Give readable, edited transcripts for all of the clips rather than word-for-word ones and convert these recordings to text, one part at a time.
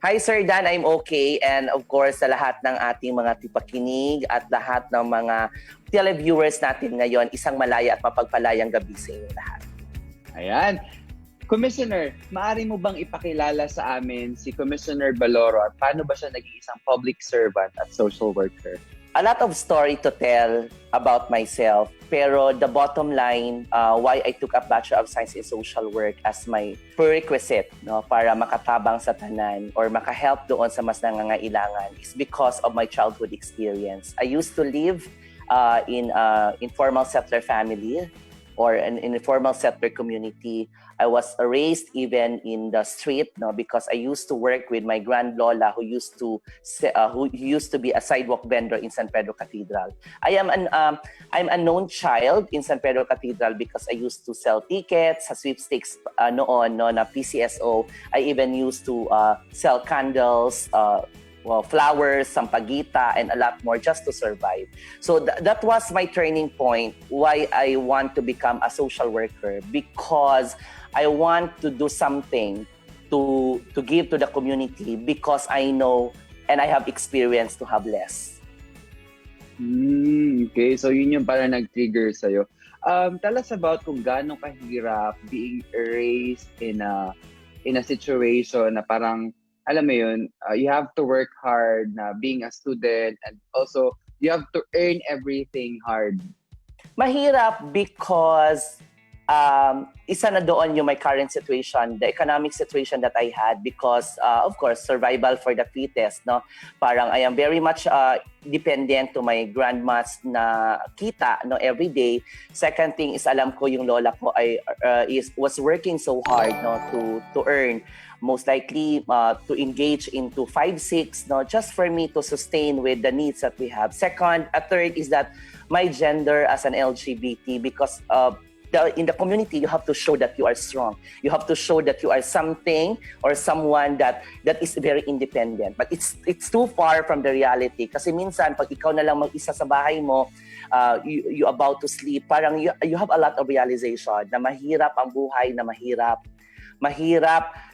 Hi Sir Dan, I'm okay. And of course, sa lahat ng ating mga tipakinig at lahat ng mga televiewers natin ngayon, isang malaya at mapagpalayang gabi sa inyo lahat. Ayan. Commissioner, maaari mo bang ipakilala sa amin si Commissioner Baloro at paano ba siya naging isang public servant at social worker? A lot of story to tell about myself, pero the bottom line, why I took up Bachelor of Science in Social Work as my prerequisite, no, para makatabang sa tanan or makahelp doon sa mas nangangailangan is because of my childhood experience. I used to live in informal settler family or an informal settler community. I was raised even in the street, no, because I used to work with my grand lola who used to be a sidewalk vendor in San Pedro Cathedral. I'm a known child in San Pedro Cathedral because I used to sell tickets sa sweepstakes noon, no, na PCSO. I even used to sell candles, flowers, sampagita, and a lot more just to survive. So that was my turning point why I want to become a social worker, because I want to do something to give to the community because I know and I have experience to have less. Okay, so yun yung para nag-trigger sa'yo. Tell us about kung gaano kahirap being raised in a situation na parang alam mo yun, you have to work hard na being a student and also you have to earn everything hard. Mahirap because isa na doon yung my current situation, the economic situation that I had because, of course, survival for the fittest, no? Parang I am very much dependent to my grandma's na kita, no, every day. Second thing is alam ko yung lola ko was working so hard, no, to earn. Most likely to engage into 5-6, no, just for me to sustain with the needs that we have. Second, a third is that my gender as an LGBT, because in the community, you have to show that you are strong. You have to show that you are something or someone that is very independent. But it's too far from the reality. Kasi minsan, pag ikaw na lang mag-isa sa bahay mo, you about to sleep, parang you have a lot of realization na mahirap ang buhay, na mahirap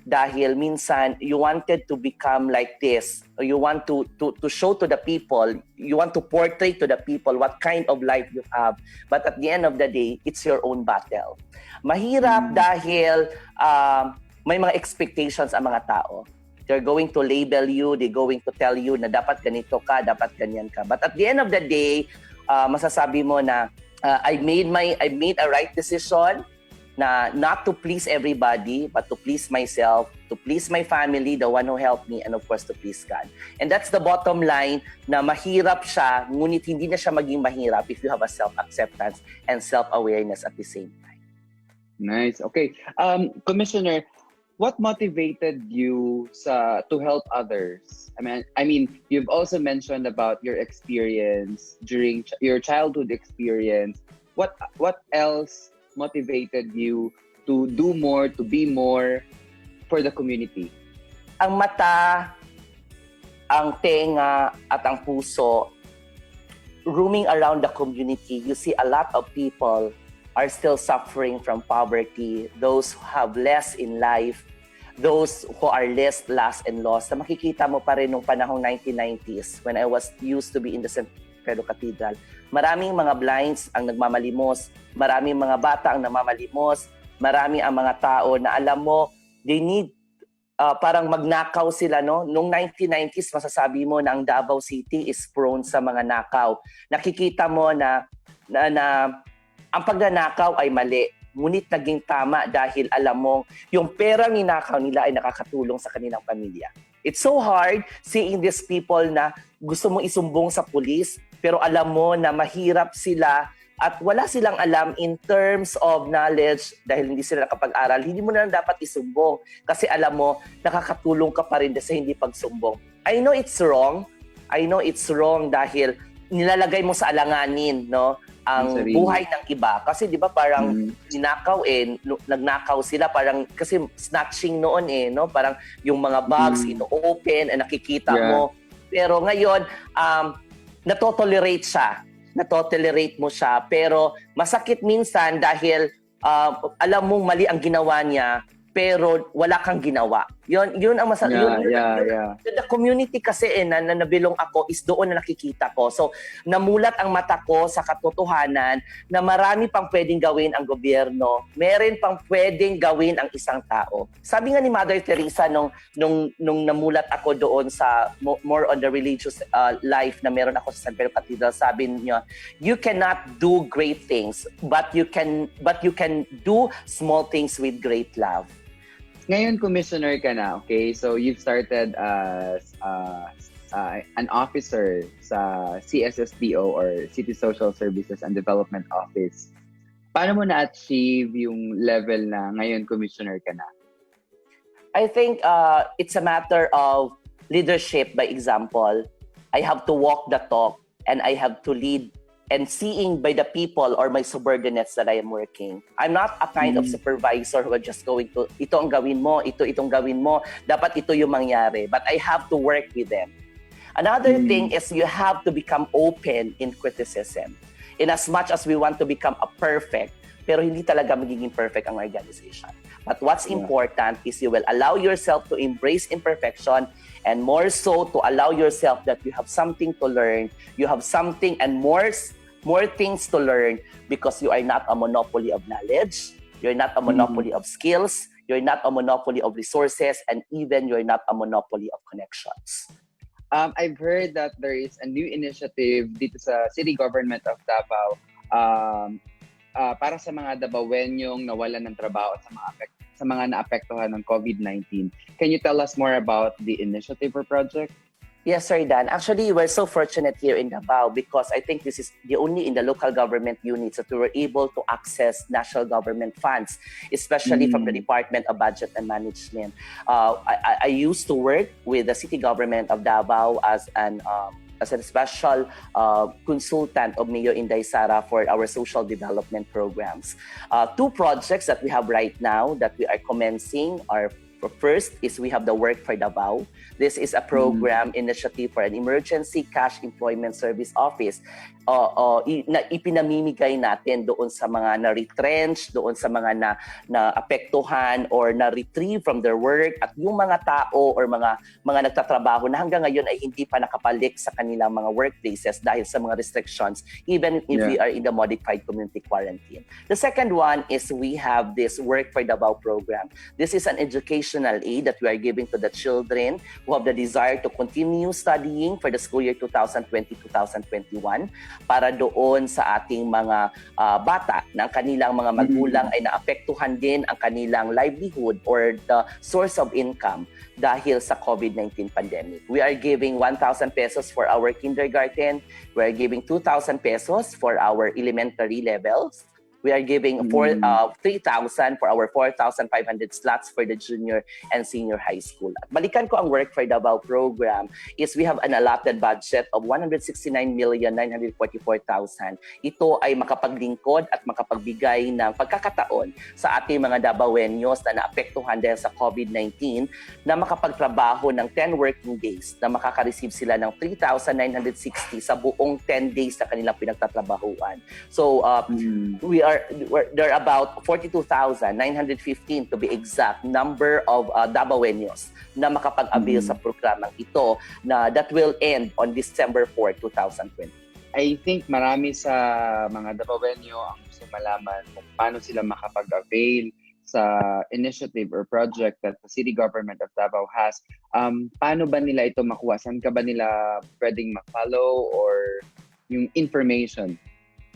dahil minsan you wanted to become like this. You want to show to the people, you want to portray to the people what kind of life you have. But at the end of the day, it's your own battle. Mahirap dahil may mga expectations ang mga tao. They're going to label you, they're going to tell you na dapat ganito ka, dapat ganyan ka. But at the end of the day, masasabi mo na I made a right decision na not to please everybody, but to please myself, to please my family, the one who helped me, and of course, to please God. And that's the bottom line, na mahirap siya, ngunit hindi na siya maging mahirap if you have a self-acceptance and self-awareness at the same time. Nice. Okay. Commissioner, what motivated you to help others? I mean, you've also mentioned about your experience during your childhood experience. What else motivated you to do more, to be more for the community? Ang mata, ang tenga, at ang puso, roaming around the community, you see a lot of people are still suffering from poverty, those who have less in life, those who are less lost and lost. Na makikita mo pa rin nung panahong 1990s when I was used to be in the San Pedro Cathedral. Maraming mga blinds ang nagmamalimos, maraming mga bata ang namamalimos, marami ang mga tao na alam mo, they need, parang magnakaw sila, no? Noong 1990s, masasabi mo na ang Davao City is prone sa mga nakaw. Nakikita mo na ang pagnanakaw ay mali, ngunit naging tama dahil alam mo, yung perang ninakaw nila ay nakakatulong sa kanilang pamilya. It's so hard seeing these people na gusto mong isumbong sa pulis, pero alam mo na mahirap sila at wala silang alam in terms of knowledge dahil hindi sila nakapag-aral. Hindi mo na lang dapat isumbong kasi alam mo, nakakatulong ka pa rin sa hindi pagsumbong. I know it's wrong. Dahil nilalagay mo sa alanganin, no, ang buhay ng iba. Kasi di ba parang ninakaw nagnakaw sila parang kasi snatching noon no, parang yung mga bags ino-open nakikita mo. Pero ngayon natotolerate mo siya, pero masakit minsan dahil alam mong mali ang ginawa niya pero wala kang ginawa. Yun ang Yeah. the community kasi na nabilong ako is doon na nakikita ko. So namulat ang mata ko sa katotohanan na marami pang pwedeng gawin ang gobyerno, meron pang pwedeng gawin ang isang tao. Sabi nga ni Mother Teresa nung namulat ako doon sa more on the religious life na meron ako sa San Pedro Cathedral, sabi niya, you cannot do great things, but you can do small things with great love. Ngayon, commissioner ka na, okay? So, you've started as an officer sa CSSDO or City Social Services and Development Office. Paano mo na-achieve yung level na ngayon commissioner ka na? I think it's a matter of leadership by example. I have to walk the talk and I have to lead and seeing by the people or my subordinates that I am working. I'm not a kind of supervisor who are just going to, ito ang gawin mo, itong gawin mo, dapat ito yung mangyari. But I have to work with them. Another thing is you have to become open in criticism. In as much as we want to become a perfect, pero hindi talaga magiging perfect ang organization. But what's important is you will allow yourself to embrace imperfection and more so to allow yourself that you have something to learn, you have something and more things to learn because you are not a monopoly of knowledge, you're not a monopoly of skills, you're not a monopoly of resources, and even you're not a monopoly of connections. I've heard that there is a new initiative dito sa City Government of Davao para sa mga Davaoenyong nawalan ng trabaho sa mga naapektuhan ng COVID-19. Can you tell us more about the initiative or project? Yes, Sir Dan. Actually, we're so fortunate here in Davao because I think this is the only in the local government units that we were able to access national government funds, especially from the Department of Budget and Management. I used to work with the city government of Davao as a special consultant of Mayor Inday Sara for our social development programs. Two projects that we have right now that we are commencing are first is we have the Work for Davao. This is a program initiative for an emergency cash employment service office na ipinamimigay natin doon sa mga na-retrench, doon sa mga na-apektuhan or na-retrieve from their work at yung mga tao or mga nagtatrabaho na hanggang ngayon ay hindi pa nakapalik sa kanilang mga workplaces dahil sa mga restrictions even if we are in the modified community quarantine. The second one is we have this Work for Davao program. This is an educational aid that we are giving to the children who have the desire to continue studying for the school year 2020-2021 para doon sa ating mga bata na ang kanilang mga magulang ay naapektuhan din ang kanilang livelihood or the source of income dahil sa COVID-19 pandemic. We are giving 1,000 pesos for our kindergarten. We are giving 2,000 pesos for our elementary levels. We are giving 3,000 for our 4,500 slots for the junior and senior high school. At balikan ko ang Work for Davao program is we have an allotted budget of 169,944,000. Ito ay makapaglingkod at makapagbigay ng pagkakataon sa ating mga Davaoenyos na naapektuhan dahil sa COVID-19 na makapagtrabaho ng 10 working days na makaka-receive sila ng 3,960 sa buong 10 days na kanilang pinagtatrabahuan. So there are about 42,915 to be exact number of Davaoenyos na makapag-avail sa programang ito na that will end on December 4, 2020. I think marami sa mga Davaoenyo ang gusto malaman kung paano sila makapag-avail sa initiative or project that the City Government of Davao has. Paano ba nila ito makuha? Saan ka ba nila pwedeng ma-follow or yung information?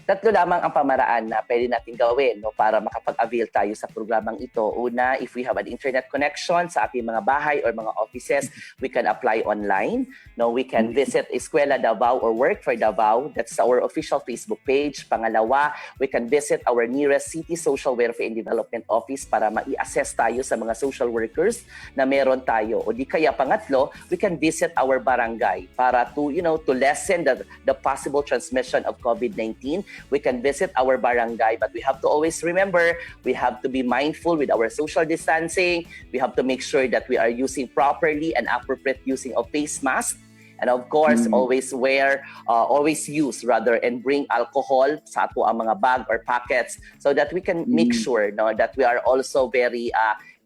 Tatlo lamang ang pamaraan na pwede natin gawin para makapag-avail tayo sa programang ito. Una, if we have an internet connection sa ating mga bahay or mga offices, we can apply online. We can visit Eskwela Davao or Work for Davao. That's our official Facebook page. Pangalawa, we can visit our nearest City Social Welfare and Development Office para ma-i-assess tayo sa mga social workers na meron tayo. O di kaya pangatlo, we can visit our barangay para to lessen the possible transmission of COVID-19. We can visit our barangay, but we have to always remember, we have to be mindful with our social distancing. We have to make sure that we are using properly and appropriate using of face masks. And of course, always use and bring alcohol sa ato ang mga bag or packets so that we can make sure that we are also very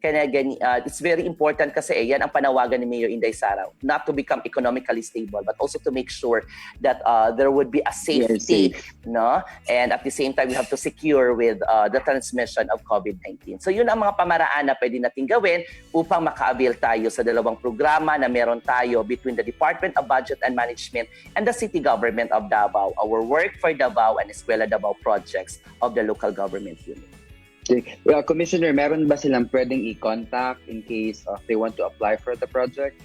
It's very important kasi yan ang panawagan ni Mayor Inday Sara, not to become economically stable, but also to make sure that there would be a safety, no? And at the same time, we have to secure with the transmission of COVID-19. So yun ang mga pamaraan na pwede natin gawin upang makaabil tayo sa dalawang programa na meron tayo between the Department of Budget and Management and the City Government of Davao, our Work for Davao and Eskwela Davao projects of the local government unit. Commissioner, meron ba silang pwedeng i-contact in case they want to apply for the project?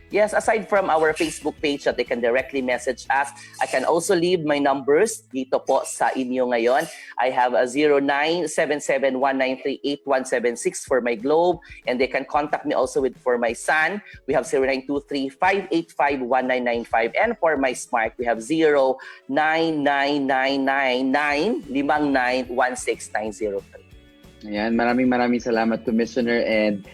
Yes, aside from our Facebook page that they can directly message us, I can also leave my numbers dito po sa inyo ngayon. I have a 0977-193-8176 for my Globe, and they can contact me also for my son. We have 0923-585-1995, and for my Smart, we have 099999-5916-903. Ayan, maraming salamat, Commissioner, and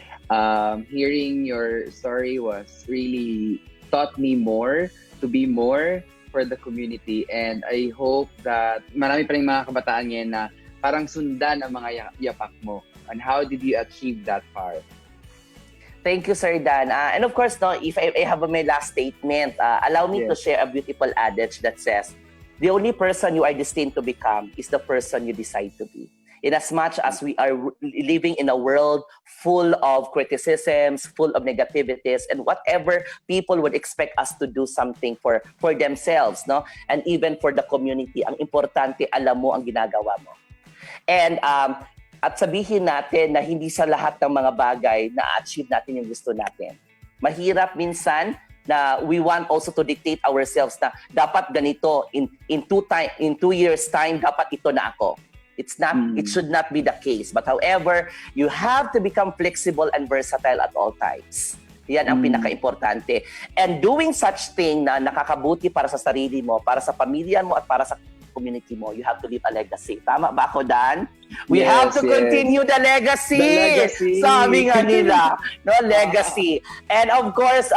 hearing your story was really taught me more to be more for the community, and I hope that marami pa rin mga kabataan ngayon na parang sundan ang mga yapak mo. And how did you achieve that part? Thank you, Sir Dan. And of course, no, if I have my last statement, allow me to share a beautiful adage that says, the only person you are destined to become is the person you decide to be. In as much as we are living in a world full of criticisms, full of negativities, and whatever people would expect us to do something for themselves, no? And even for the community, ang importante, alam mo ang ginagawa mo. And at sabihin natin na hindi sa lahat ng mga bagay na-achieve natin yung gusto natin. Mahirap minsan na we want also to dictate ourselves na dapat ganito, in 2 years time, dapat ito na ako. It's not. It should not be the case. But however, you have to become flexible and versatile at all times. Yan ang pinaka-importante. And doing such thing na nakakabuti para sa sarili mo, para sa pamilya mo, at para sa community mo, you have to leave a legacy. Tama ba ako, Dan? We have to continue the legacy. Sabi nga nila, no, legacy. And of course,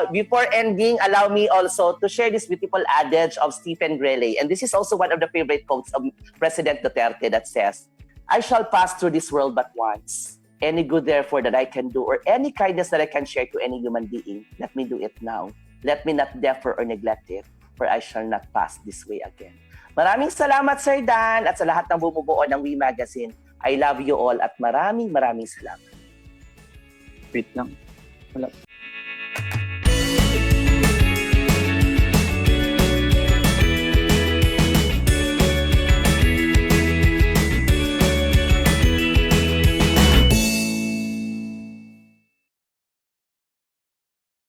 before ending, allow me also to share this beautiful adage of Stephen Greley. And this is also one of the favorite quotes of President Duterte that says, I shall pass through this world but once. Any good therefore that I can do or any kindness that I can share to any human being, let me do it now. Let me not defer or neglect it, for I shall not pass this way again. Maraming salamat, Sir Dan, at sa lahat ng bumubuo ng We Magazine. I love you all at maraming salamat. Wait lang. Wala.